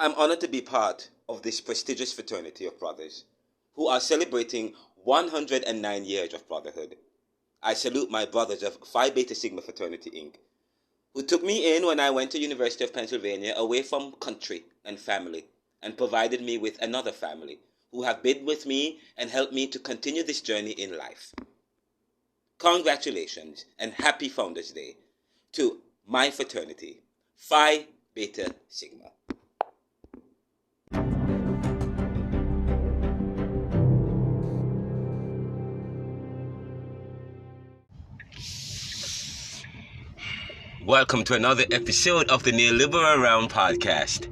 I'm honored to be part of this prestigious fraternity of brothers who are celebrating 109 years of brotherhood. I salute my brothers of Phi Beta Sigma Fraternity Inc., who took me in when I went to University of Pennsylvania away from country and family and provided me with another family who have been with me and helped me to continue this journey in life. Congratulations and happy Founders Day to my fraternity, Phi Beta Sigma. Welcome to another episode of the Neoliberal Round podcast.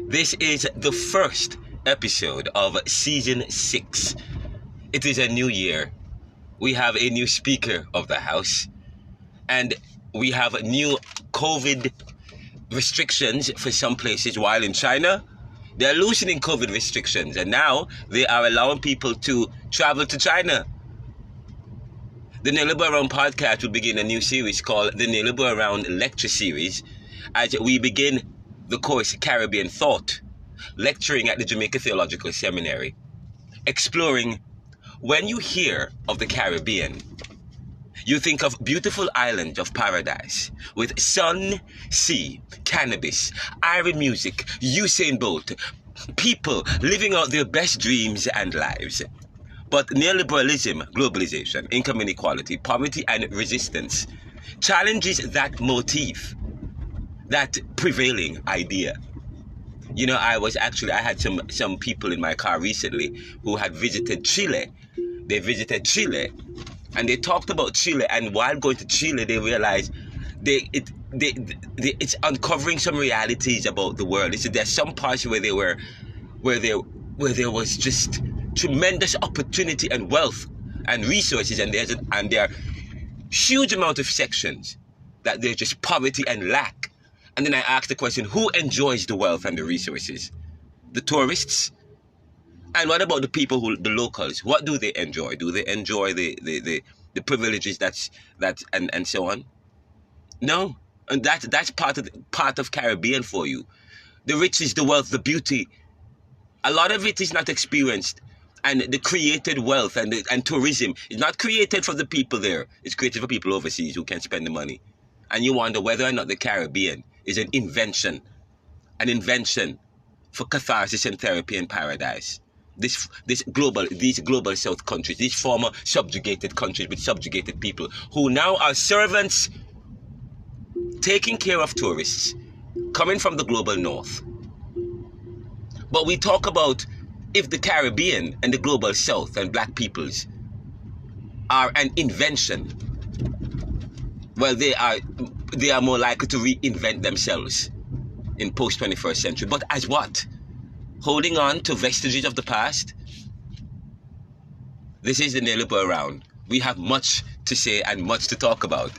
This is the first episode of season 6. It is a new year. We have a new Speaker of the House, and we have new COVID restrictions for some places, while in China, they're loosening COVID restrictions, and now they are allowing people to travel to China. The Neoliberal Round podcast will begin a new series called the Neoliberal Round Lecture Series as we begin the course Caribbean Thought, lecturing at the Jamaica Theological Seminary, exploring when you hear of the Caribbean, you think of beautiful islands of paradise with sun, sea, cannabis, iron music, Usain Bolt, people living out their best dreams and lives. But neoliberalism, globalization, income inequality, poverty and resistance challenges that motif, that prevailing idea. You know, I had some people in my car recently who had visited Chile. They visited Chile and they talked about Chile, and while going to Chile they realized it's uncovering some realities about the world. There's some parts where there was just tremendous opportunity and wealth and resources, and there are huge amount of sections that there's just poverty and lack. And then I asked the question, who enjoys the wealth and the resources? The tourists? And what about the people the locals? What do they enjoy? Do they enjoy the privileges and so on? No. And that's part of Caribbean for you. The riches, the wealth, the beauty, a lot of it is not experienced. And the created wealth and tourism is not created for the people there. It's created for people overseas who can spend the money. And you wonder whether or not the Caribbean is an invention for catharsis and therapy and paradise. These global South countries, these former subjugated countries with subjugated people who now are servants taking care of tourists coming from the global North. But we talk about if the Caribbean and the global South and black peoples are an invention, well, they are more likely to reinvent themselves in post-21st century. But as what? Holding on to vestiges of the past? This is the Neoliberal Round. We have much to say and much to talk about.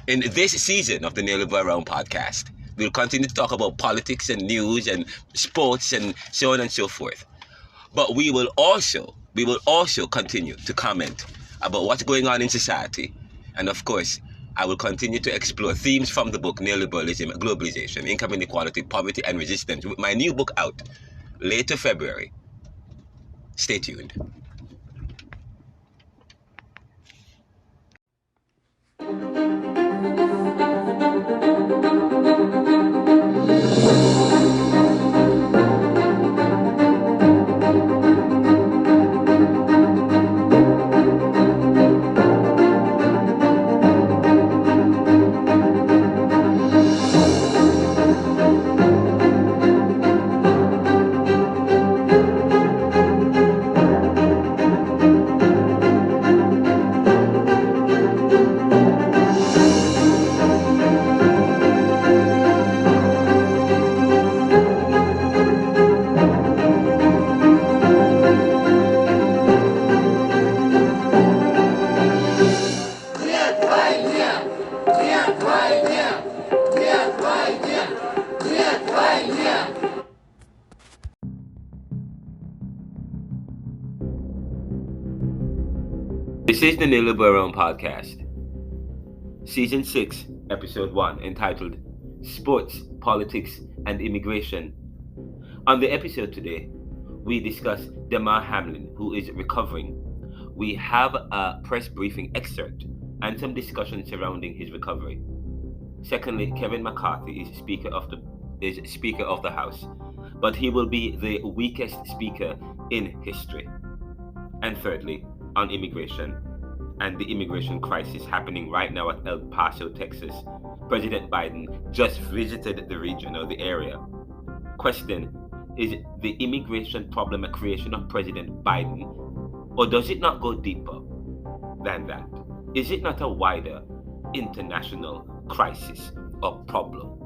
In this season of the Neoliberal Round podcast, we'll continue to talk about politics and news and sports and so on and so forth. But we will also continue to comment about what's going on in society. And of course, I will continue to explore themes from the book Neoliberalism, Globalization, Income Inequality, Poverty and Resistance with my new book out later February. Stay tuned. This is the Neoliberal Round podcast, season 6, episode 1, entitled Sports, Politics, and Immigration. On the episode today, we discuss Damar Hamlin, who is recovering. We have a press briefing excerpt and some discussion surrounding his recovery. Secondly, Kevin McCarthy is Speaker of the House, but he will be the weakest speaker in history. And thirdly, on immigration and the immigration crisis happening right now at El Paso, Texas. President Biden just visited the region or the area. Question: is the immigration problem a creation of President Biden, or does it not go deeper than that? Is it not a wider international crisis or problem?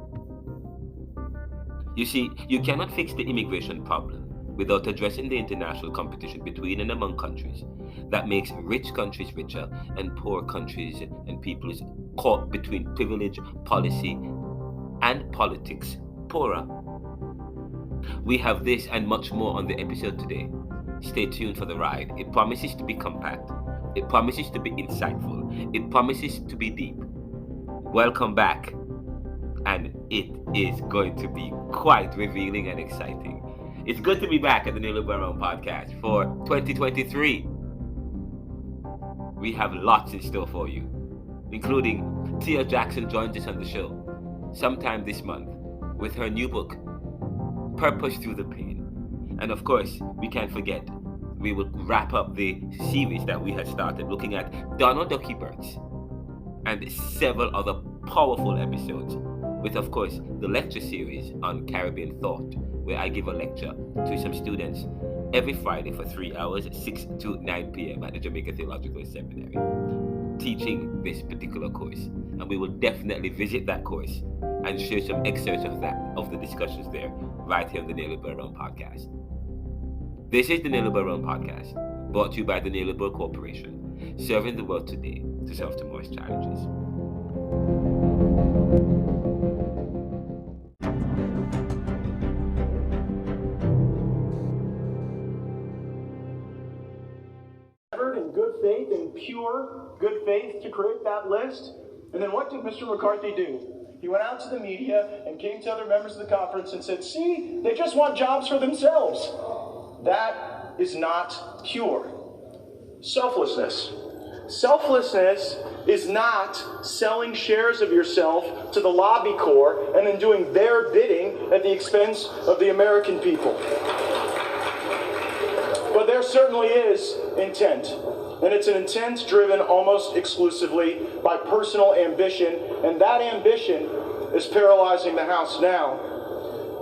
You see, you cannot fix the immigration problem without addressing the international competition between and among countries that makes rich countries richer and poor countries and peoples caught between privilege, policy, and politics poorer. We have this and much more on the episode today. Stay tuned for the ride. It promises to be compact. It promises to be insightful. It promises to be deep. Welcome back. And it is going to be quite revealing and exciting. It's good to be back at the Neoliberal Podcast for 2023. We have lots in store for you, including Tia Jackson joins us on the show sometime this month with her new book, Purpose Through the Pain. And of course, we can't forget, we will wrap up the series that we had started looking at Donald Ducky Birds and several other powerful episodes with, of course, the lecture series on Caribbean thought, where I give a lecture to some students every Friday for 3 hours, 6 to 9 p.m. at the Jamaica Theological Seminary, teaching this particular course. And we will definitely visit that course and share some excerpts of the discussions there, right here on the Neoliberal Podcast. This is the Neoliberal Podcast, brought to you by the Neoliberal Corporation, serving the world today to solve tomorrow's challenges. In good faith and pure good faith to create that list. And then what did Mr. McCarthy do? He went out to the media and came to other members of the conference and said, see, they just want jobs for themselves. That is not pure. Selflessness. Selflessness is not selling shares of yourself to the lobby corps and then doing their bidding at the expense of the American people. But there certainly is intent. And it's an intent driven almost exclusively by personal ambition. And that ambition is paralyzing the House now.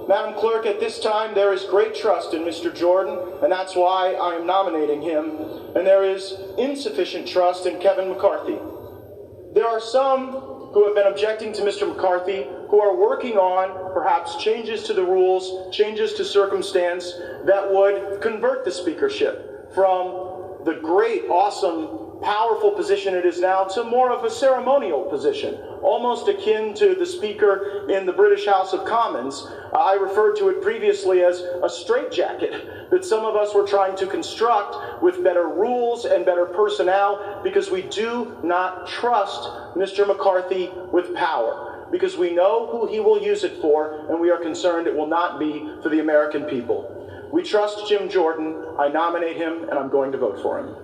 Madam Clerk, at this time there is great trust in Mr. Jordan, and that's why I am nominating him. And there is insufficient trust in Kevin McCarthy. There are some who have been objecting to Mr. McCarthy who are working on perhaps changes to the rules, changes to circumstance that would convert the speakership from the great, awesome, powerful position it is now to more of a ceremonial position, almost akin to the Speaker in the British House of Commons. I referred to it previously as a straitjacket that some of us were trying to construct with better rules and better personnel because we do not trust Mr. McCarthy with power, because we know who he will use it for, and we are concerned it will not be for the American people. We trust Jim Jordan. I nominate him, and I'm going to vote for him.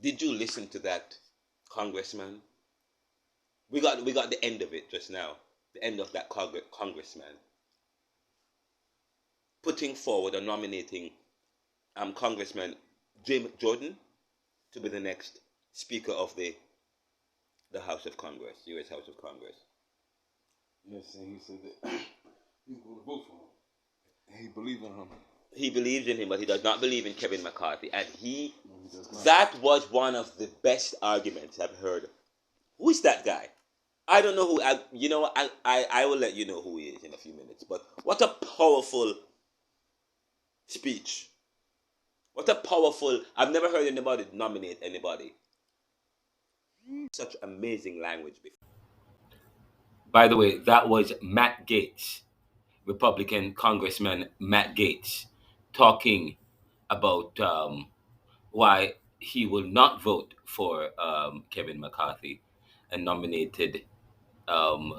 Did you listen to that, Congressman? We got the end of it just now. The end of that congressman putting forward or nominating Congressman Jim Jordan to be the next Speaker of the House of Congress, U.S. House of Congress. Yes, and he said that he's going to vote for him. And he believes in him. He believes in him, but he does not believe in Kevin McCarthy. And that was one of the best arguments I've heard. Who is that guy? I don't know who. I will let you know who he is in a few minutes. But what a powerful speech. What a powerful. I've never heard anybody nominate anybody. Such amazing language before. By the way, that was Matt Gaetz, Republican Congressman Matt Gaetz, talking about why he will not vote for Kevin McCarthy and nominated um,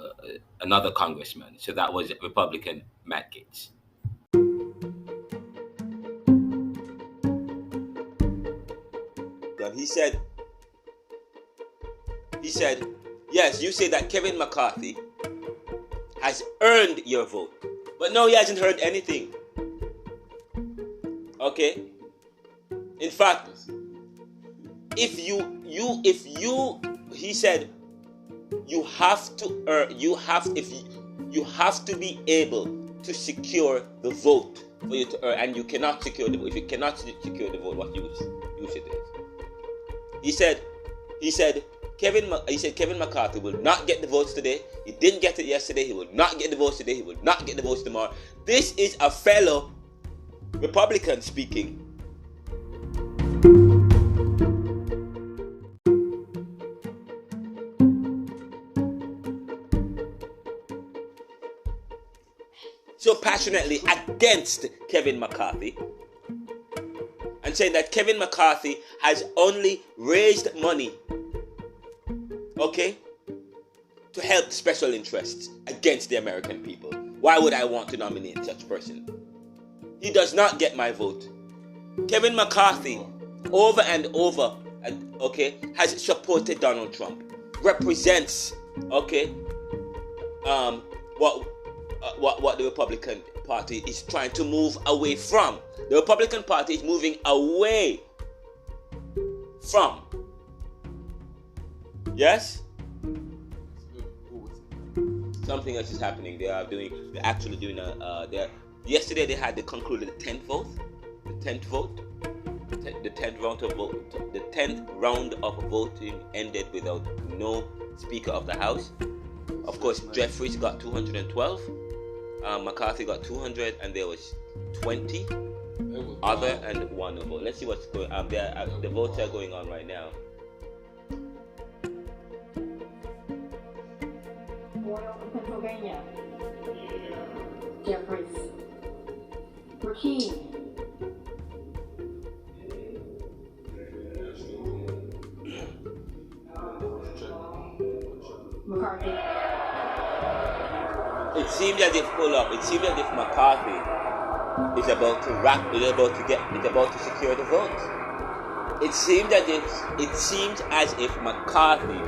another congressman. So that was Republican Matt Gaetz. He said, yes, you say that Kevin McCarthy has earned your vote. But no, he hasn't heard anything. Okay? In fact, he said, you have to be able to secure the vote for you to earn, and you cannot secure the vote. If you cannot secure the vote, what use it is. He said Kevin McCarthy will not get the votes today. He didn't get it yesterday. He will not get the votes today. He will not get the votes tomorrow. This is a fellow Republican speaking. So passionately against Kevin McCarthy, and saying that Kevin McCarthy has only raised money, okay, to help special interests against the American people. Why would I want to nominate such person? He does not get my vote. Kevin McCarthy, over and over, okay, has supported Donald Trump, represents, okay, what the Republican Party is trying to move away from. The Republican Party is moving away from. Yes? Something else is happening. Yesterday they had concluded the 10th vote. The 10th round of voting ended without no Speaker of the House. Of course, Jeffries got 212. McCarthy got 200, and there was 20 other and one no vote. Let's see what's going on. The votes are going on right now. Pennsylvania. Jeffries. Rakeen. McCarthy. It seems as if McCarthy is about to secure the vote. It seems as if McCarthy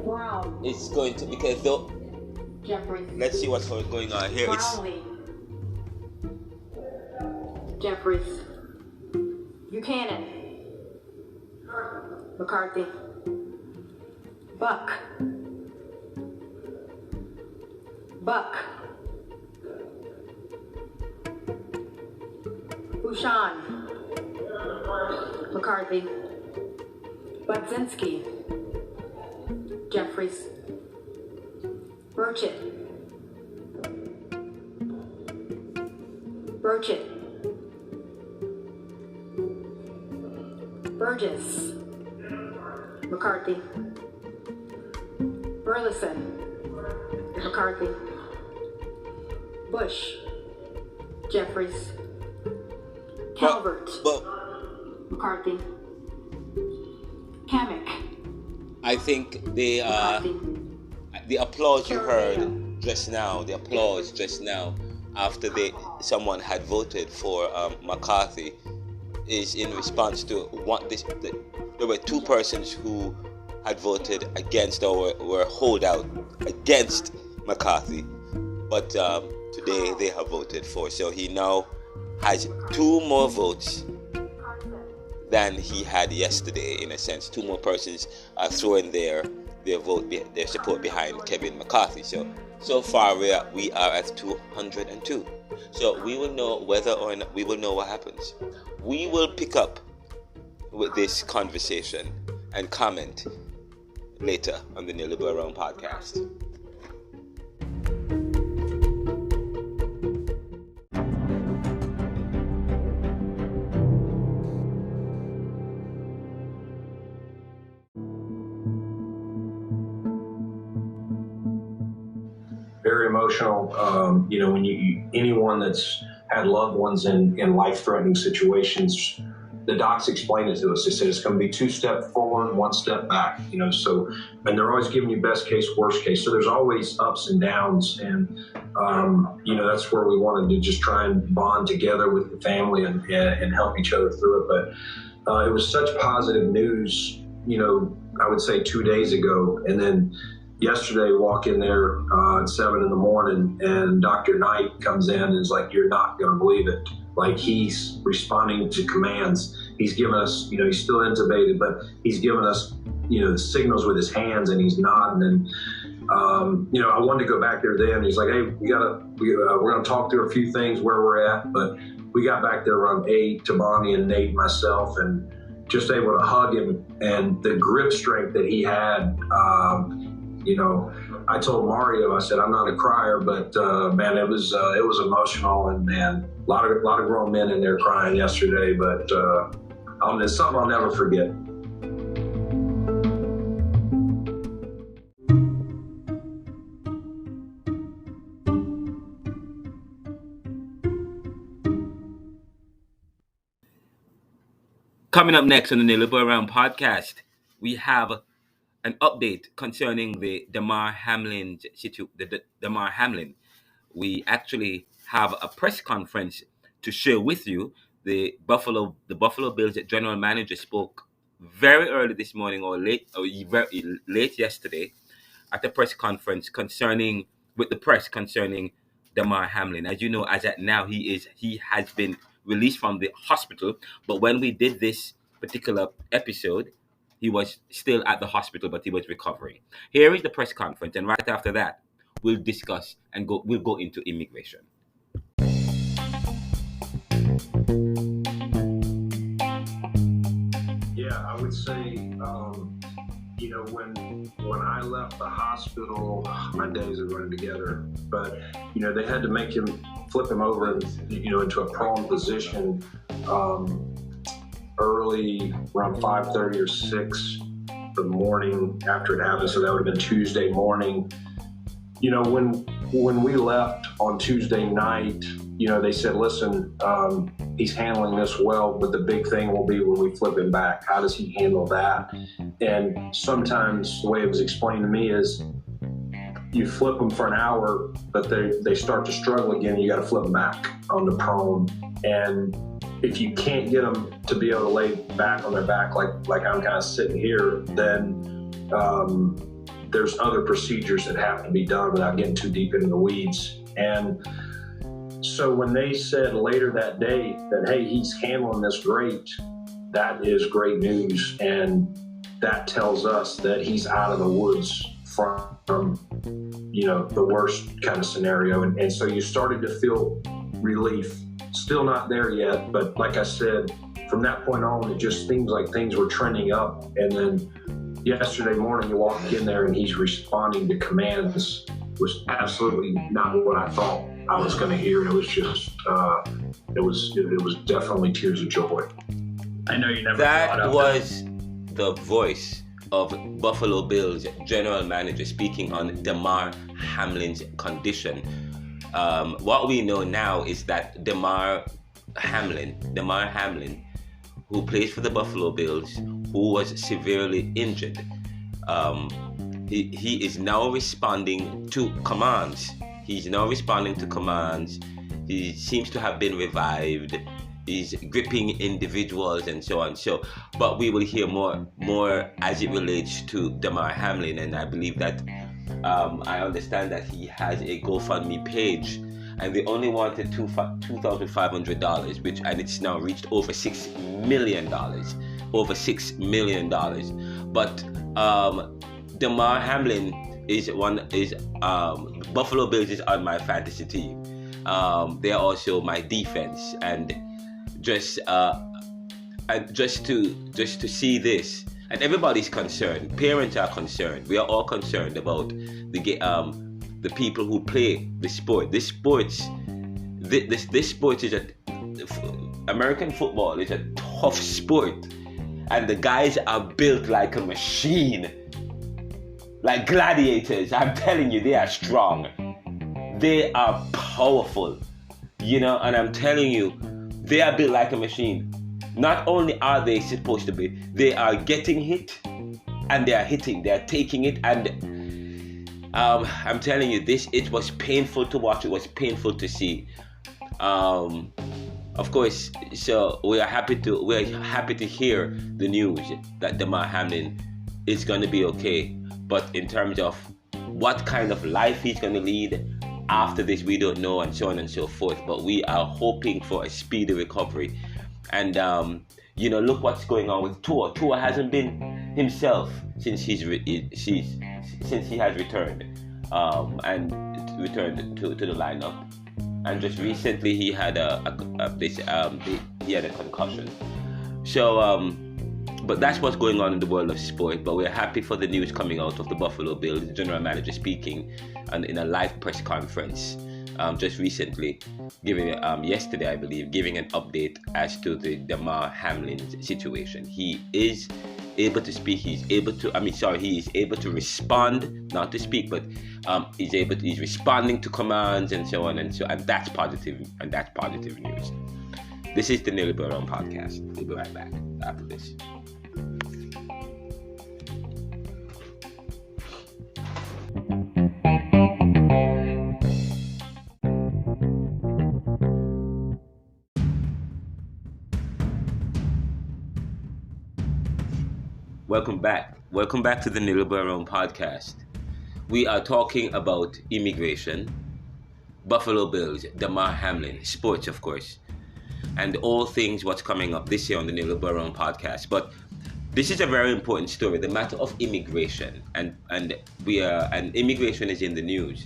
Brown. is going to, because though. Jeffries. Let's see what's going on here. Brownlee. Jeffries. Buchanan. McCarthy. Buck. Bouchon. McCarthy. Budzinski. Jeffries. Burchett. Burgess. McCarthy. Burleson. McCarthy. Bush. Jeffries. Calvert. McCarthy. Kamek. I think the applause you heard just now, after someone had voted for McCarthy, is in response to there were two persons who had voted against or were holdout against McCarthy, but today they have voted for. So he now has two more votes than he had yesterday, in a sense. Two more persons are throwing their support behind Kevin McCarthy. So far we are at 202. So we will know whether or not we will know what happens. We will pick up with this conversation and comment later on the Neoliberal Realm podcast. Very emotional. When anyone that's had loved ones in life-threatening situations, the docs explained it to us. They said it's going to be 2 steps forward, 1 step back, so, and they're always giving you best case, worst case. So there's always ups and downs. And, that's where we wanted to just try and bond together with the family and help each other through it. But it was such positive news, I would say 2 days ago. And then yesterday, walk in there at 7 a.m, and Dr. Knight comes in and is like, "You're not going to believe it." Like, he's responding to commands. He's given us, he's still intubated, but he's given us, the signals with his hands, and he's nodding. And, I wanted to go back there then. He's like, "Hey, we're going to talk through a few things where we're at." But we got back there around 8, Tabani and Nate and myself, and just able to hug him, and the grip strength that he had. I told Mario, I said, "I'm not a crier, but man, it was emotional, and man, a lot of grown men in there crying yesterday." But it's something I'll never forget. Coming up next on the Neoliberal Round podcast, we have an update concerning the Damar Hamlin Damar Hamlin. We actually have a press conference to share with you. The Buffalo Bills general manager spoke very early this morning, or very late yesterday, at the press conference with the press concerning Damar Hamlin. As you know, as at now, he has been released from the hospital. But when we did this particular episode, he was still at the hospital, but he was recovering. Here is the press conference, and right after that, we'll discuss and we'll go into immigration. Yeah, I would say, when I left the hospital, my days are running together. But they had to make him flip him over, into a prone position. Early, around 5:30 or 6 the morning after it happened. So that would have been Tuesday morning. When we left on Tuesday night, they said, "Listen, he's handling this well, but the big thing will be when we flip him back. How does he handle that?" And sometimes the way it was explained to me is, you flip them for an hour, but they start to struggle again. You got to flip them back on the prone. And if you can't get them to be able to lay back on their back, like I'm kind of sitting here, then there's other procedures that have to be done without getting too deep into the weeds. And so when they said later that day that, "Hey, he's handling this great," that is great news. And that tells us that he's out of the woods from the worst kind of scenario. And so you started to feel relief. Still not there yet, but like I said, from that point on, it just seems like things were trending up. And then yesterday morning, you walk in there and he's responding to commands. Was absolutely not what I thought I was going to hear. It was just, it was definitely tears of joy. I know you never. That was the voice of Buffalo Bills general manager speaking on Damar Hamlin's condition. What we know now is that Damar Hamlin, who plays for the Buffalo Bills, who was severely injured, he is now responding to commands. He seems to have been revived. He's gripping individuals and so on. But we will hear more as it relates to Damar Hamlin, and I believe that I understand that he has a GoFundMe page, and they only wanted $2,500, and it's now reached over $6 million. But Damar Hamlin is Buffalo Bills is on my fantasy team. They are also my defense, and just to see this, and everybody's concerned. Parents are concerned. We are all concerned about the people who play the sport. This sport is American football is a tough sport, and the guys are built like a machine, like gladiators. I'm telling you, they are strong. They are powerful, and I'm telling you, they are built like a machine. Not only are they supposed to be, they are getting hit, and they are taking it, and I'm telling you, it was painful to watch. It was painful to see. Of course, so we're happy to hear the news that Damar Hamlin is going to be okay. But in terms of what kind of life he's going to lead after this, we don't know, and so on and so forth. But we are hoping for a speedy recovery. And look what's going on with Tua. Tua hasn't been himself since he has returned and returned to the lineup. And just recently he had a concussion. So but that's what's going on in the world of sport. But we're happy for the news coming out of the Buffalo Bills. The general manager speaking in a live press conference just recently, yesterday I believe, giving an update as to the Damar Hamlin situation. He is able to speak. He is able to respond, not to speak, but he's responding to commands and so on, and that's positive, and that's positive news. This is the Neoliberal Realm Podcast. We'll be right back after this. Welcome back to the Neoliberal Realm Podcast. We are talking about immigration, Buffalo Bills, Damar Hamlin, sports, of course, and all things what's coming up this year on the Neoliberal Realm Podcast. But this is a very important story, the matter of immigration, and immigration is in the news.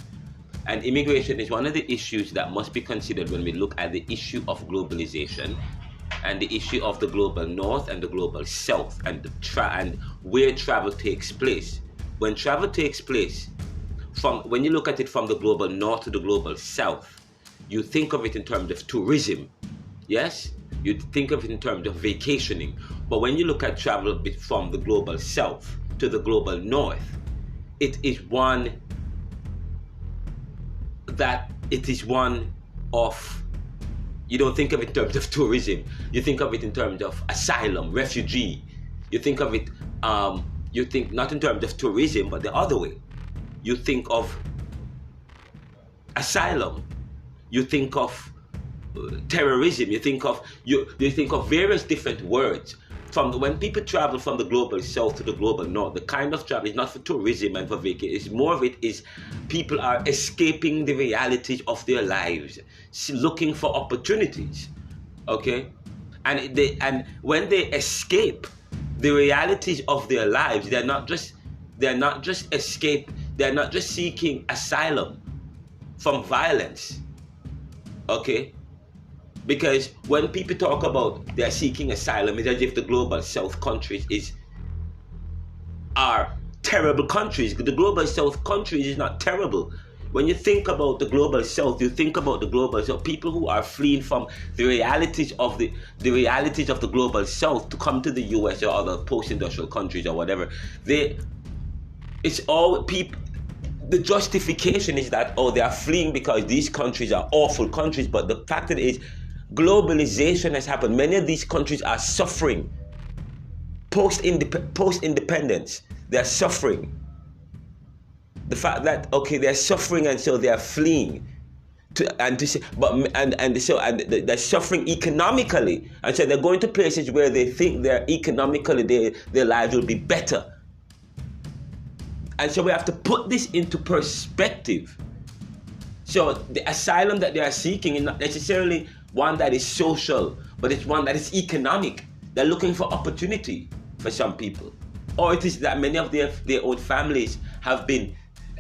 And immigration is one of the issues that must be considered when we look at the issue of globalization and the issue of the global north and the global south, and where travel takes place. When travel takes place, when you look at it from the global north to the global south, you think of it in terms of tourism. Yes? You think of it in terms of vacationing. But when you look at travel from the global south to the global north, it is one of, you don't think of it in terms of tourism. You think of it in terms of asylum, refugee. You think of it, you think not in terms of tourism, but the other way. You think of asylum. You think of terrorism. You think of various different words. When people travel from the global south to the global north, the kind of travel is not for tourism and for vacation. It's more of it is people are escaping the realities of their lives, looking for opportunities. Okay, and when they escape the realities of their lives, they're not just seeking asylum from violence. Okay. Because when people talk about they're seeking asylum, it's as if the global south countries are terrible countries. The global south countries is not terrible. When you think about the global south, you think about the global south, people who are fleeing from the realities of the global south to come to the US or other post-industrial countries or whatever. The justification is that, they are fleeing because these countries are awful countries, but the fact that it is, globalization has happened. Many of these countries are suffering. Post-independence, they're suffering. The fact that they're suffering, and so they are fleeing. They're suffering economically, and so they're going to places where they think they're economically their lives will be better. And so we have to put this into perspective. So the asylum that they are seeking is not necessarily one that is social, but it's one that is economic. They're looking for opportunity for some people. Or it is that many of their own families have been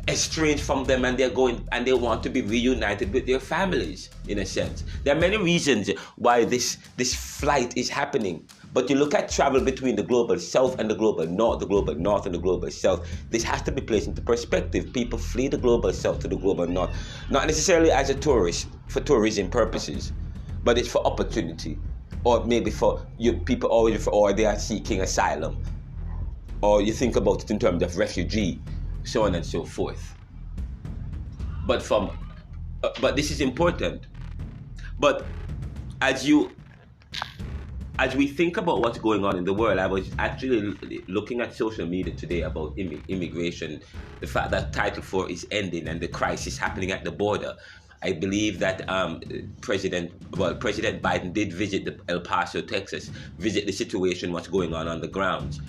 estranged from them, and they're going and they want to be reunited with their families, in a sense. There are many reasons why this flight is happening. But you look at travel between the global south and the global north and the global south, this has to be placed into perspective. People flee the global south to the global north, not necessarily as a tourist, for tourism purposes, but it's for opportunity, or maybe for people, or they are seeking asylum, or you think about it in terms of refugee, so on and so forth. But this is important. But as you as we think about what's going on in the world, I was actually looking at social media today about immigration, the fact that Title IV is ending and the crisis happening at the border. I believe that President Biden did visit El Paso, Texas, visit the situation, what's going on the ground.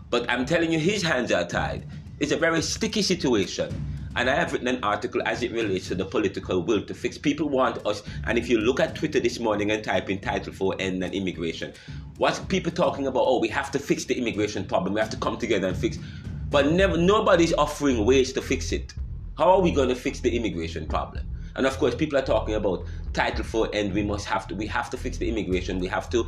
But I'm telling you, his hands are tied. It's a very sticky situation. And I have written an article as it relates to the political will to fix. People want us, and if you look at Twitter this morning and type in Title IV end and immigration, what's people talking about? Oh, we have to fix the immigration problem. We have to come together and fix. But nobody's offering ways to fix it. How are we going to fix the immigration problem? And of course, people are talking about Title IV end. We have to fix the immigration. We have to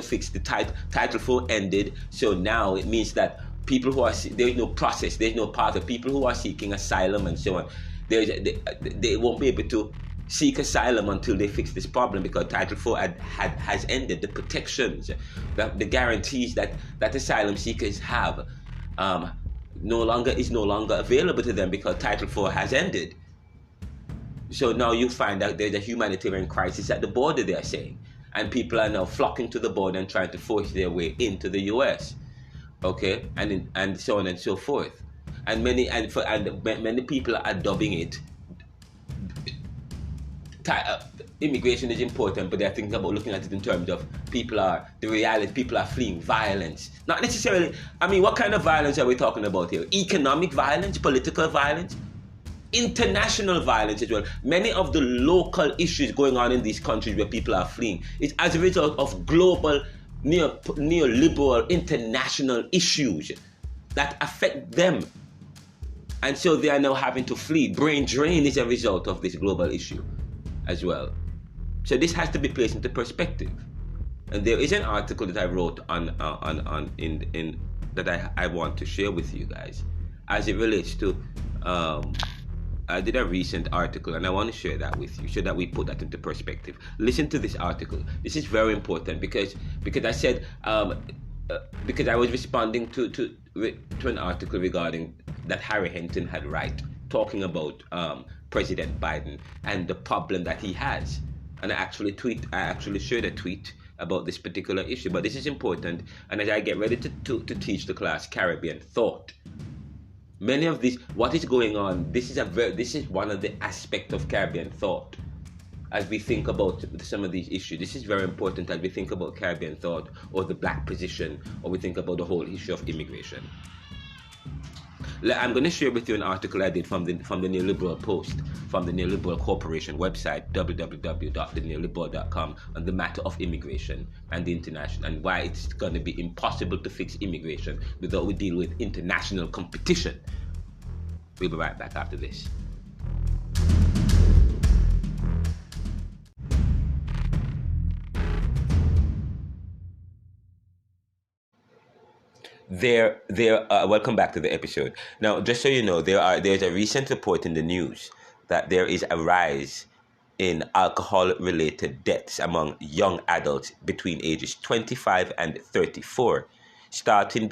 fix the Title IV ended. So now it means that people who are, there's no process, there's no path. The people who are seeking asylum and so on, they won't be able to seek asylum until they fix this problem, because Title IV has ended. The protections, the guarantees that asylum seekers have no longer available to them because Title IV has ended. So now you find that there's a humanitarian crisis at the border, they are saying, and people are now flocking to the border and trying to force their way into the U.S. Okay, and so on and so forth, and many people are dubbing it. Immigration is important, but they're thinking about looking at it in terms of people are fleeing violence. Not necessarily. I mean, what kind of violence are we talking about here? Economic violence, political violence, international violence as well. Many of the local issues going on in these countries where people are fleeing is as a result of global neoliberal international issues that affect them, and so they are now having to flee. Brain drain is a result of this global issue as well. So this has to be placed into perspective. And there is an article that I wrote that I want to share with you guys as it relates to I did a recent article, and I want to share that with you so that we put that into perspective. Listen to this article. This is very important because I said because I was responding to an article regarding that Harry Hinton had talking about President Biden and the problem that he has. And I actually shared a tweet about this particular issue. But this is important, and as I get ready to teach the class Caribbean thought, many of these, what is going on, this is one of the aspects of Caribbean thought as we think about some of these issues. This is very important as we think about Caribbean thought or the black position, or we think about the whole issue of immigration. I'm going to share with you an article I did from the Neoliberal Post, from the Neoliberal Corporation website, www.theneoliberal.com, on the matter of immigration and the international, and why it's going to be impossible to fix immigration without we deal with international competition. We'll be right back after this. Welcome back to the episode. Now, just so you know, there's a recent report in the news that there is a rise in alcohol-related deaths among young adults between ages 25 and 34, starting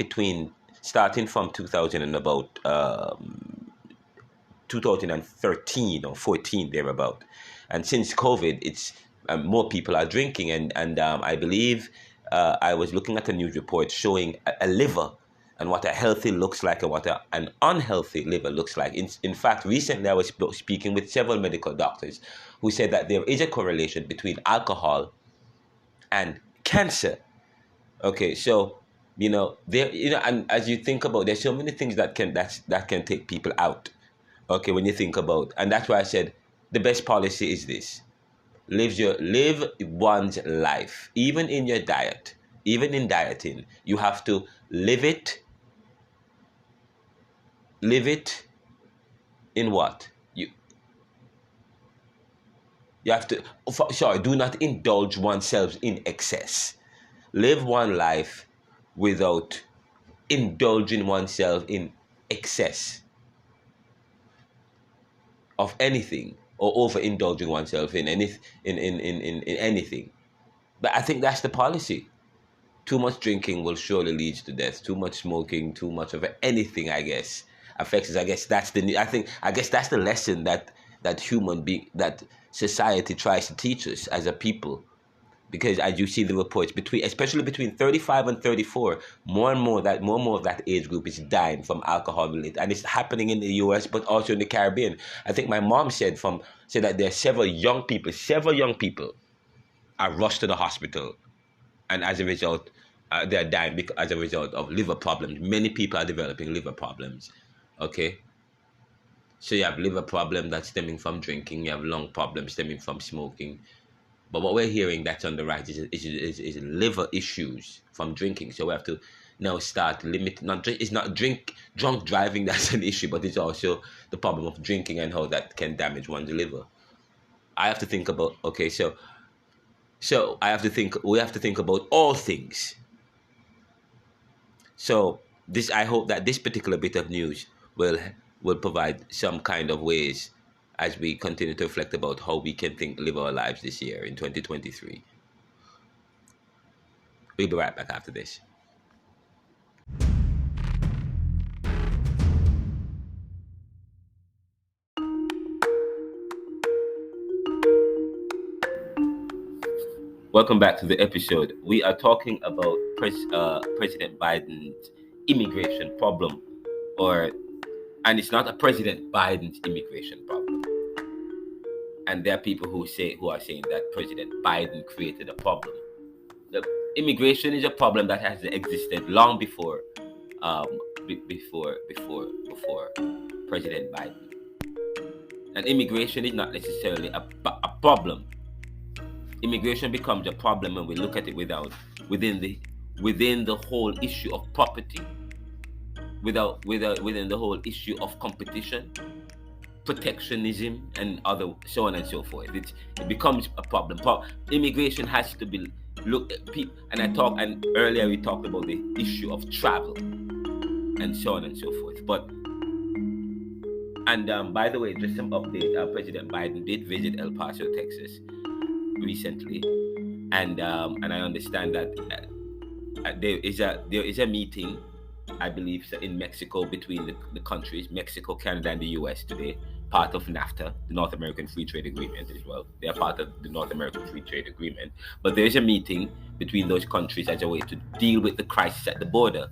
from 2013 or 14 thereabout. And since COVID, it's more people are drinking, and I believe. I was looking at a news report showing a liver and what a healthy looks like and what an unhealthy liver looks like. In fact, recently I was speaking with several medical doctors who said that there is a correlation between alcohol and cancer. Okay, so and as you think about, there's so many things that can take people out. Okay, when you think about, and that's why I said the best policy is this. Live one's life, even in your diet, even in dieting. You have to live it in what? You have to, do not indulge oneself in excess. Live one life without indulging oneself in excess of anything, or overindulging oneself in anything. But I think that's the policy. Too much drinking will surely lead to death. Too much smoking, too much of anything, I guess, affects us. I guess that's the lesson that society tries to teach us as a people. because as you see the reports, especially between 35 and 34, more and more of that age group is dying from alcohol related, and it's happening in the US, but also in the Caribbean. I think my mom said that there are several young people are rushed to the hospital, and as a result, they're dying as a result of liver problems. Many people are developing liver problems. Okay, so you have liver problem that's stemming from drinking. You have lung problems stemming from smoking. But what we're hearing that's on the rise is liver issues from drinking. So we have to now start limit. It's not drunk driving that's an issue, but it's also the problem of drinking and how that can damage one's liver. I have to think about we have to think about all things. So I hope that this particular bit of news will provide some kind of ways as we continue to reflect about how we can live our lives this year in 2023. We'll be right back after this. Welcome back to the episode. We are talking about President Biden's immigration problem, and it's not a President Biden's immigration problem. And there are people who are saying that President Biden created a problem. The immigration is a problem that has existed long before President Biden. And immigration is not necessarily a problem. Immigration becomes a problem when we look at it within the whole issue of property, within the whole issue of competition, protectionism, and other so on and so forth. It becomes a problem. Immigration has to be looked at people, and earlier we talked about the issue of travel and so on and so forth. By the way, just some update. President Biden did visit El Paso, Texas recently, and I understand that there is a meeting, I believe, in Mexico between the countries, Mexico, Canada, and the US today, part of NAFTA, the North American Free Trade Agreement as well. They are part of the North American Free Trade Agreement. But there is a meeting between those countries as a way to deal with the crisis at the border.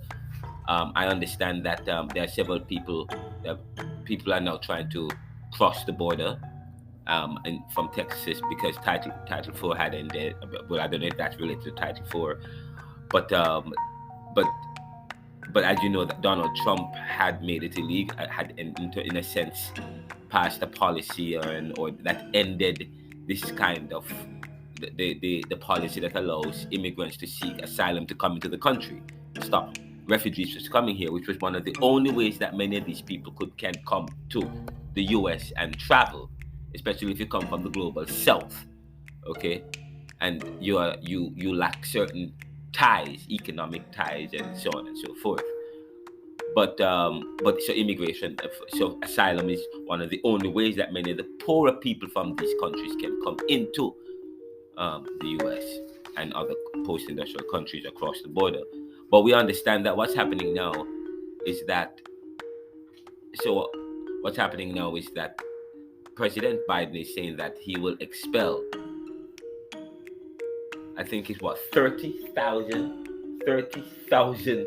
I understand that there are several people are now trying to cross the border and from Texas because Title IV had ended. Well, I don't know if that's related to Title IV, but as you know, that Donald Trump had made it illegal, had in a sense passed a policy or that ended this kind of the policy that allows immigrants to seek asylum to come into the country, stop refugees from coming here, which was one of the only ways that many of these people can come to the US and travel, especially if you come from the global south, okay, and you lack certain ties, economic ties, and so on and so forth. But so immigration, so asylum is one of the only ways that many of the poorer people from these countries can come into the US and other post-industrial countries across the border. But we understand that what's happening now is that President Biden is saying that he will expel, I think it's 30,000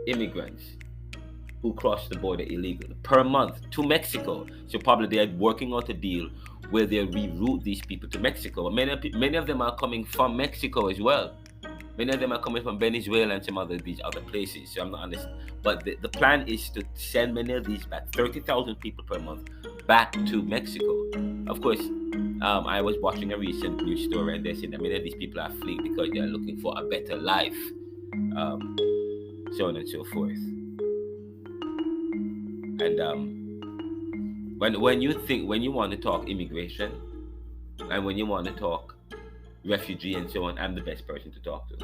immigrants who cross the border illegally per month to Mexico. So probably they are working out a deal where they reroute these people to Mexico. Many of them are coming from Mexico as well. Many of them are coming from Venezuela and some these other places. So I'm not understanding. But the plan is to send many of these back, 30,000 people per month, back to Mexico. Of course, I was watching a recent news story and they're saying that many of these people are fleeing because they are looking for a better life, so on and so forth. And when you want to talk immigration and when you want to talk refugee and so on, I'm the best person to talk to.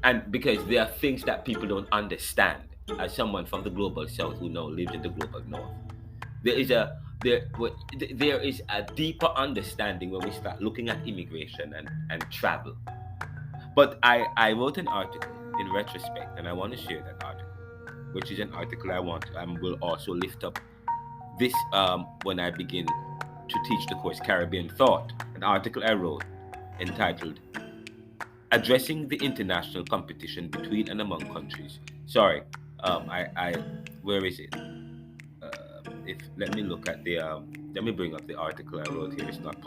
And because there are things that people don't understand, as someone from the global south who now lives in the global north, there is a deeper understanding when we start looking at immigration and travel. But I wrote an article in retrospect, and I want to share that article, which is an article I will also lift up this when I begin to teach the course Caribbean Thought, an article I wrote entitled Addressing the International Competition Between and Among Countries. Sorry, where is it? Let me look at the let me bring up the article I wrote here. It's not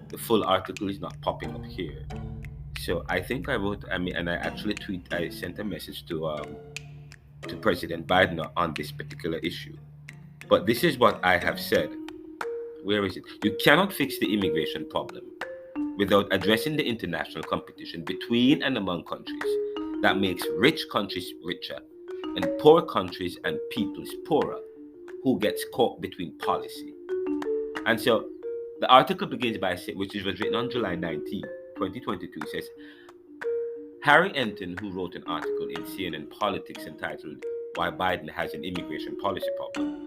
the full article is not popping up here. So I think I sent a message to President Biden on this particular issue. But this is what I have said. Where is it? You cannot fix the immigration problem without addressing the international competition between and among countries that makes rich countries richer and poor countries and peoples poorer, who gets caught between policy. And so the article begins by saying, which was written on July 19, 2022, says, Harry Enton, who wrote an article in CNN Politics entitled Why Biden Has an Immigration Policy Problem.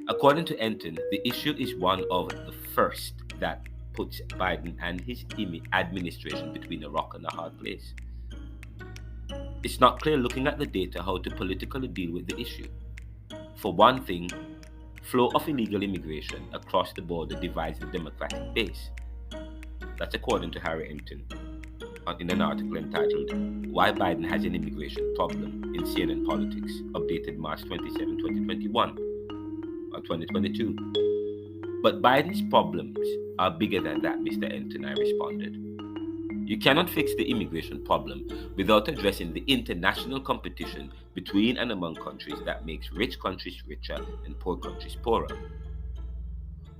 According to Enton, the issue is one of the first that puts Biden and his administration between a rock and a hard place. It's not clear looking at the data how to politically deal with the issue. For one thing, flow of illegal immigration across the border divides the Democratic base. That's according to Harry Enton in an article entitled Why Biden Has an Immigration Problem in CNN Politics, updated March 27, 2021 or 2022. But Biden's problems are bigger than that, Mr. Enton, I responded. You cannot fix the immigration problem without addressing the international competition between and among countries that makes rich countries richer and poor countries poorer.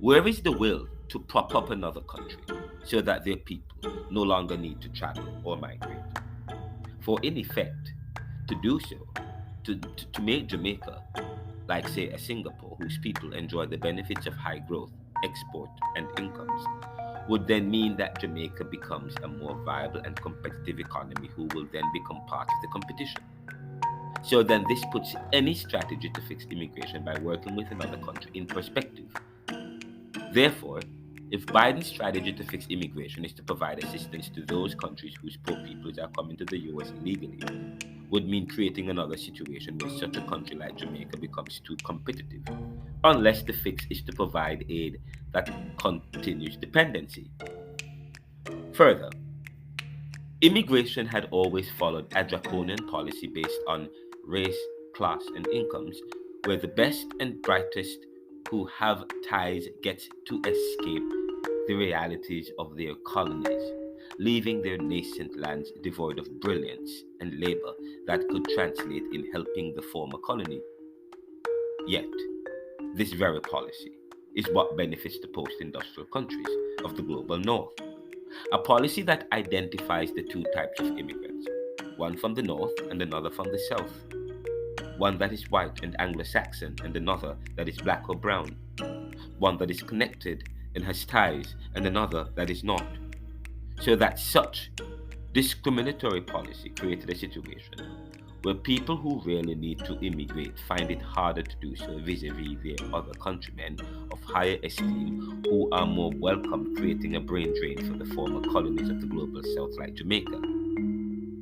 Where is the will to prop up another country so that their people no longer need to travel or migrate? For in effect, to do so, to make Jamaica, like say a Singapore whose people enjoy the benefits of high growth, export and incomes, would then mean that Jamaica becomes a more viable and competitive economy who will then become part of the competition. So then this puts any strategy to fix immigration by working with another country in perspective. Therefore, if Biden's strategy to fix immigration is to provide assistance to those countries whose poor peoples are coming to the US illegally, would mean creating another situation where such a country like Jamaica becomes too competitive, unless the fix is to provide aid that continues dependency. Further, immigration had always followed a draconian policy based on race, class, and incomes, where the best and brightest who have ties get to escape the realities of their colonies, leaving their nascent lands devoid of brilliance and labor that could translate in helping the former colony. Yet, this very policy is what benefits the post-industrial countries of the global north. A policy that identifies the two types of immigrants, one from the north and another from the south. One that is white and Anglo-Saxon and another that is black or brown. One that is connected and has ties and another that is not. So that such discriminatory policy created a situation where people who really need to immigrate find it harder to do so vis-a-vis their other countrymen of higher esteem who are more welcome, creating a brain drain for the former colonies of the global south like Jamaica.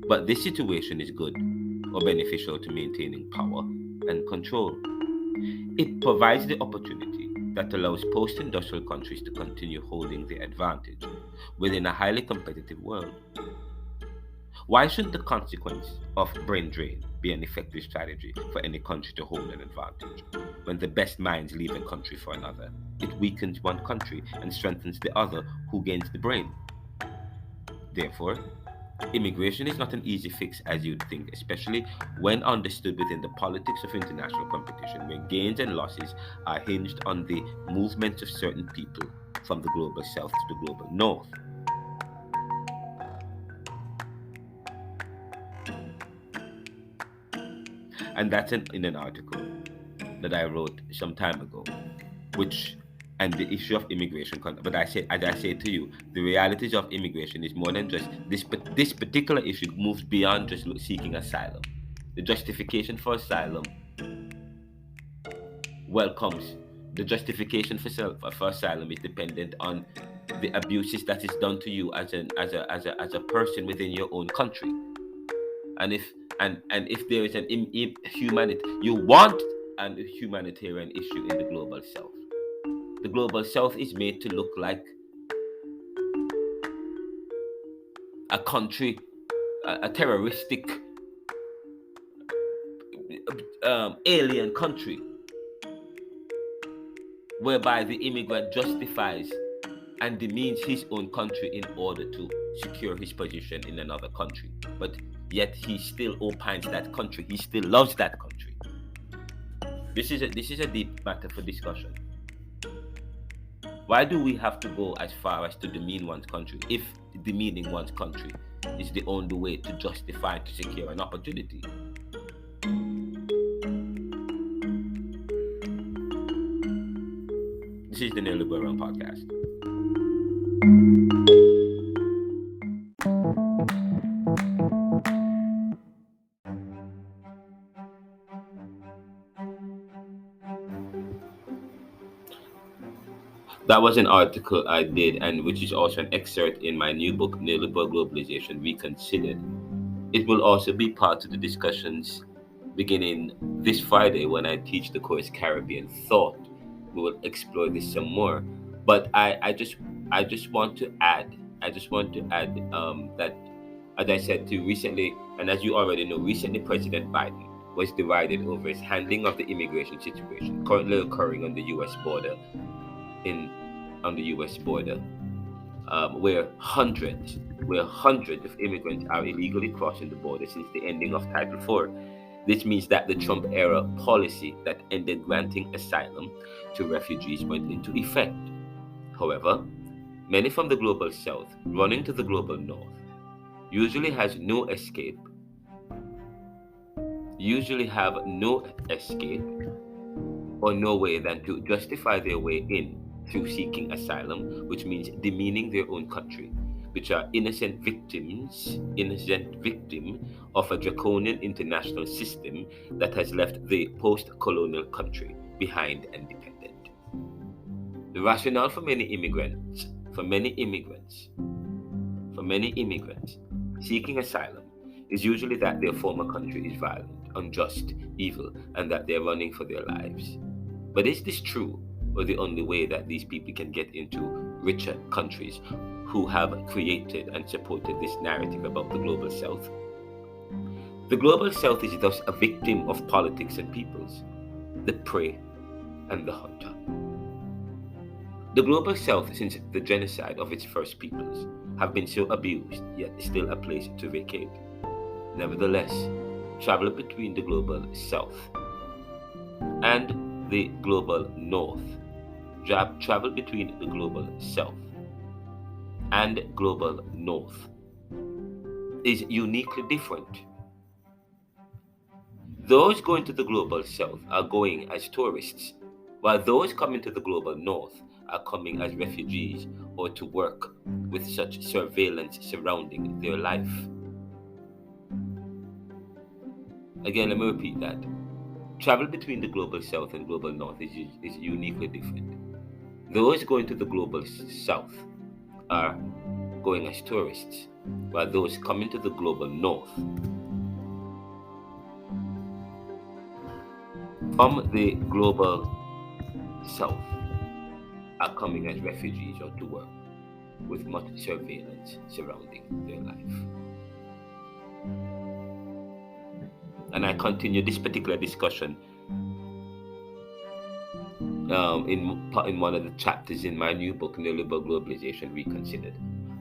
But this situation is good or beneficial to maintaining power and control. It provides the opportunity that allows post-industrial countries to continue holding their advantage within a highly competitive world. Why shouldn't the consequence of brain drain be an effective strategy for any country to hold an advantage? When the best minds leave a country for another, it weakens one country and strengthens the other who gains the brain. Therefore, immigration is not an easy fix as you'd think, especially when understood within the politics of international competition, where gains and losses are hinged on the movements of certain people from the global south to the global north. And that's in an article that I wrote some time ago, and the issue of immigration. But as I say to you, the realities of immigration is more than just this particular issue moves beyond just seeking asylum. The justification for asylum welcomes. The justification for asylum is dependent on the abuses that is done to you as a person within your own country. And if there is you want a humanitarian issue in the global south, The global south is made to look like a country, a terroristic alien country, whereby the immigrant justifies and demeans his own country in order to secure his position in another country. But yet he still opines that country, he still loves that country. This is a deep matter for discussion. Why do we have to go as far as to demean one's country if demeaning one's country is the only way to justify and to secure an opportunity? This is the Neoliberal Podcast. That was an article I did, and which is also an excerpt in my new book, Neoliberal Globalization Reconsidered. It will also be part of the discussions beginning this Friday when I teach the course Caribbean Thought. We will explore this some more. But I just want to add that, as I said to you recently, and as you already know, recently President Biden was derided over his handling of the immigration situation currently occurring on the U.S. border. Where hundreds of immigrants are illegally crossing the border since the ending of Title IV. This means that the Trump era policy that ended granting asylum to refugees went into effect. However, many from the global south running to the global north usually have no escape or no way than to justify their way in through seeking asylum, which means demeaning their own country, which are innocent victim of a draconian international system that has left the post-colonial country behind and dependent. The rationale for many immigrants seeking asylum is usually that their former country is violent, unjust, evil, and that they are running for their lives. But is this true, or the only way that these people can get into richer countries who have created and supported this narrative about the global south? The global south is thus a victim of politics and peoples, the prey and the hunter. The global south, since the genocide of its first peoples, have been so abused, yet still a place to vacate. Nevertheless, travel between the global south and the global north, travel between the global south and global north is uniquely different. Those going to the global south are going as tourists, while those coming to the global north are coming as refugees or to work with such surveillance surrounding their life. Again, let me repeat that. Travel between the global south and global north is uniquely different. Those going to the global south are going as tourists, while those coming to the global north from the global south are coming as refugees or to work with much surveillance surrounding their life. And I continue this particular discussion in one of the chapters in my new book, Neoliberal Globalization Reconsidered.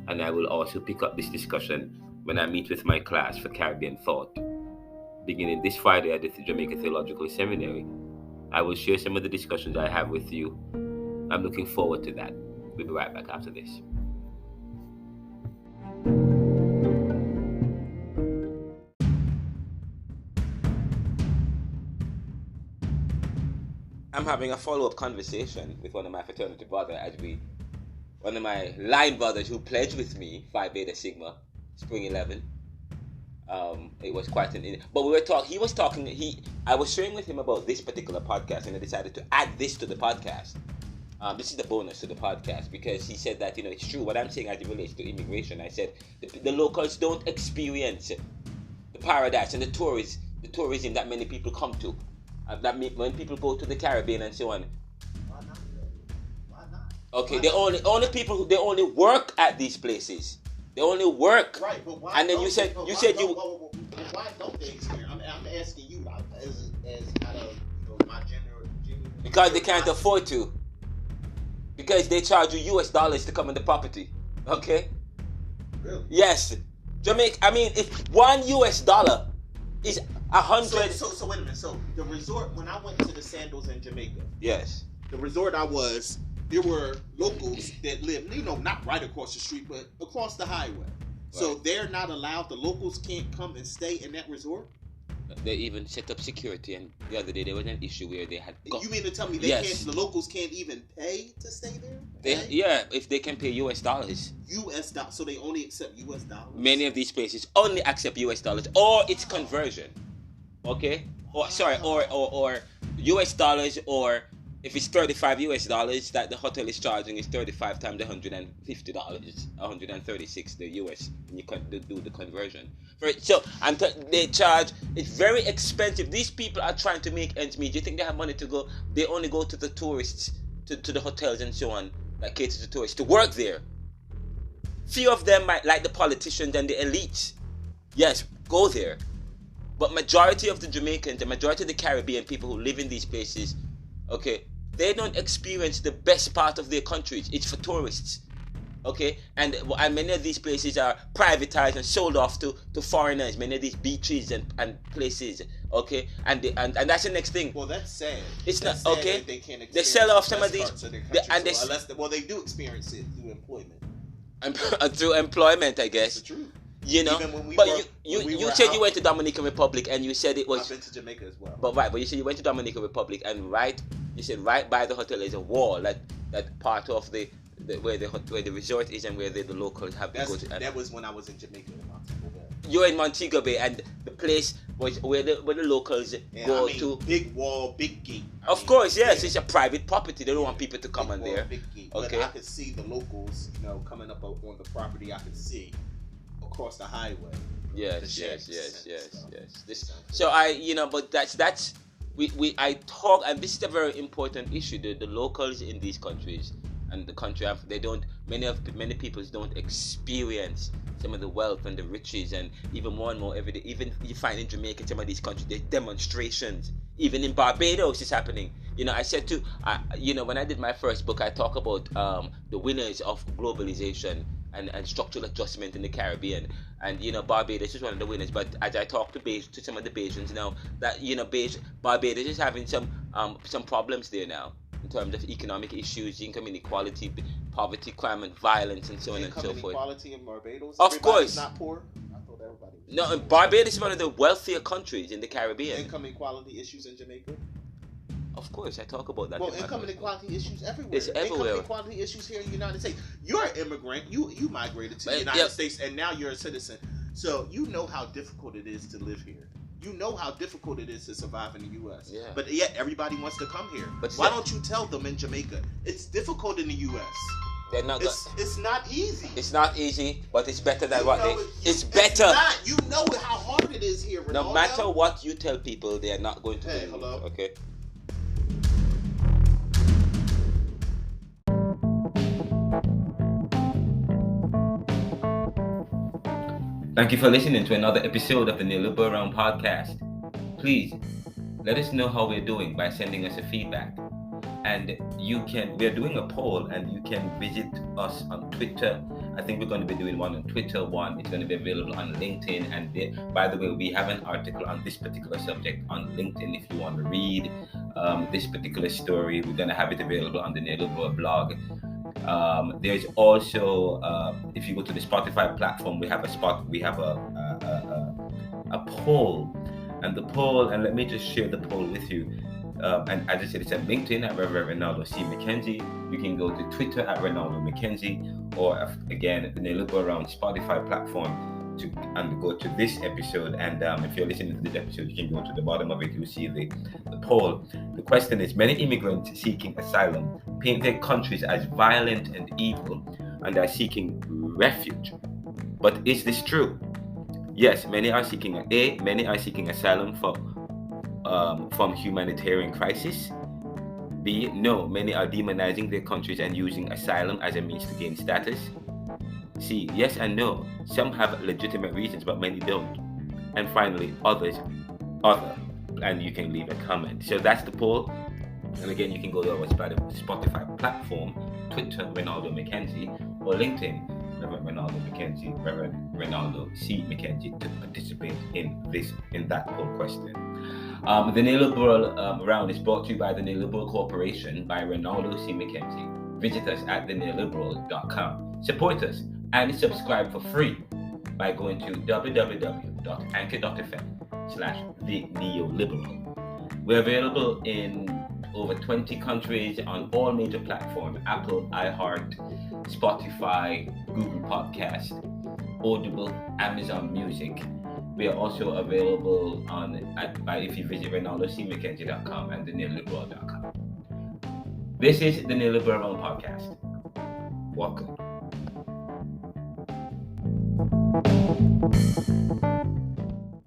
And I will also pick up this discussion when I meet with my class for Caribbean Thought, beginning this Friday at the Jamaica Theological Seminary. I will share some of the discussions I have with you. I'm looking forward to that. We'll be right back after this. I'm having a follow-up conversation with one of my fraternity brothers, one of my line brothers who pledged with me, Phi Beta Sigma, Spring 11. It was quite but we were talking. I was sharing with him about this particular podcast, and I decided to add this to the podcast. This is the bonus to the podcast, because he said that it's true what I'm saying as it relates to immigration. I said the locals don't experience the paradise and the tourism that many people come to. When people go to the Caribbean and so on. Okay, they only people who they only work at these places. They only work. Right, but why? And then you said you. Why don't they experience? I'm asking you as out of my genuine. Because they can't afford to. Because they charge you US dollars to come on the property. Okay? Really? Yes. Jamaica, I mean, if $1 is 100. So wait a minute. So the resort, when I went to the Sandals in Jamaica, Yes. the resort there were locals that live, not right across the street, but across the highway. Right. So they're not allowed, the locals can't come and stay in that resort? They even set up security, and the other day there was an issue where they had. You mean to tell me the locals can't even pay to stay there? Yeah, if they can pay US dollars. US dollars, so they only accept US dollars? Many of these places only accept US dollars or its conversion. Okay? Or US dollars, or if it's 35 US dollars that the hotel is charging, is 35 times $150, $136 the US, and you can do the conversion. So they charge. It's very expensive. These people are trying to make ends meet. Do you think they have money to go? They only go to the tourists, to the hotels and so on that cater to tourists to work there. Few of them might, like the politicians and the elites, yes, go there. But majority of the Jamaicans, the majority of the Caribbean people who live in these places, okay, they don't experience the best part of their countries. It's for tourists. Okay, and many of these places are privatized and sold off to foreigners. Many of these beaches and places, okay, and that's the next thing. Well, that's sad. It's that's not sad okay. They can't experience they sell off some of these, they do experience it through employment. Through employment, I guess. That's the truth. But you said you went to Dominican Republic, and you said it was. I've been to Jamaica as well. But you said you went to Dominican Republic, and you said right by the hotel is a wall that part of where the resort is and where the locals have to go to. That was when I was in Jamaica in Montego Bay. You're in Montego Bay, and the place was where the locals go to. Big wall, big gate. Of course, yes, it's a private property. They don't want people to come in there. Big gate. Okay. But I could see the locals, coming up on the property. I could see across the highway. Yes. So but that's I talk, and this is a very important issue. The locals in these countries and the country many people don't experience some of the wealth and the riches, and even more and more every day. Even you find in Jamaica, some of these countries, there's demonstrations. Even in Barbados, it's happening. I said when I did my first book, I talk about the winners of globalization and structural adjustment in the Caribbean, and Barbados is one of the winners. But as I talk to some of the Bajans now, that Barbados is having some problems there now in terms of economic issues, income inequality, poverty, crime, and violence, and so on and so forth. Inequality in Barbados. Of course, not poor. I thought everybody was. No, Barbados is one of the wealthier countries in the Caribbean. Income inequality issues in Jamaica. Of course, I talk about that. Well, income inequality issues everywhere. It's everywhere. Income inequality issues here in the United States. You're an immigrant. You migrated to the United States, and now you're a citizen. So you know how difficult it is to live here. You know how difficult it is to survive in the U.S. Yeah. But yet everybody wants to come here. But why don't you tell them in Jamaica it's difficult in the U.S.? They're not. It's not easy. It's not easy, but it's better than It's better. It's not. You know how hard it is here, Ronaldo. No matter what you tell people, they are not going to believe. Hello. Okay. Thank you for listening to another episode of the Neoliberal Round Podcast. Please let us know how we're doing by sending us a feedback. And we're doing a poll, and you can visit us on Twitter. I think we're going to be doing one on Twitter, one it's going to be available on LinkedIn. And by the way, we have an article on this particular subject on LinkedIn if you want to read this particular story. We're going to have it available on the Neoliberal blog. There's also, if you go to the Spotify platform, we have a poll, and let me just share the poll with you. And as I said, it's at LinkedIn at Reverend Ronaldo C. McKenzie. You can go to Twitter at Ronaldo McKenzie, or again, the Neoliberal Round Spotify platform and go to this episode. And if you're listening to this episode, you can go to the bottom of it. You'll see the poll. The question is: many immigrants seeking asylum paint their countries as violent and evil, and are seeking refuge. But is this true? Yes, many are seeking asylum from humanitarian crisis. B. No, many are demonizing their countries and using asylum as a means to gain status. C. Yes and no. Some have legitimate reasons, but many don't. And finally, other. And you can leave a comment. So that's the poll. And again, you can go to our Spotify platform, Twitter, Ronaldo McKenzie, or LinkedIn, Reverend Ronaldo McKenzie, Reverend Ronaldo C. McKenzie, to participate in that poll question. The neoliberal round is brought to you by the Neoliberal Corporation by Ronaldo C. McKenzie. Visit us at theneoliberal.com. Support us and subscribe for free by going to www.anchor.fm/theneoliberal. We're available in over 20 countries on all major platforms: Apple, iHeart, Spotify, Google Podcast, Audible, Amazon Music. We are also available if you visit RonaldoCMcKenzie.com and theneoliberal.com. This is the Neoliberal Podcast. Welcome.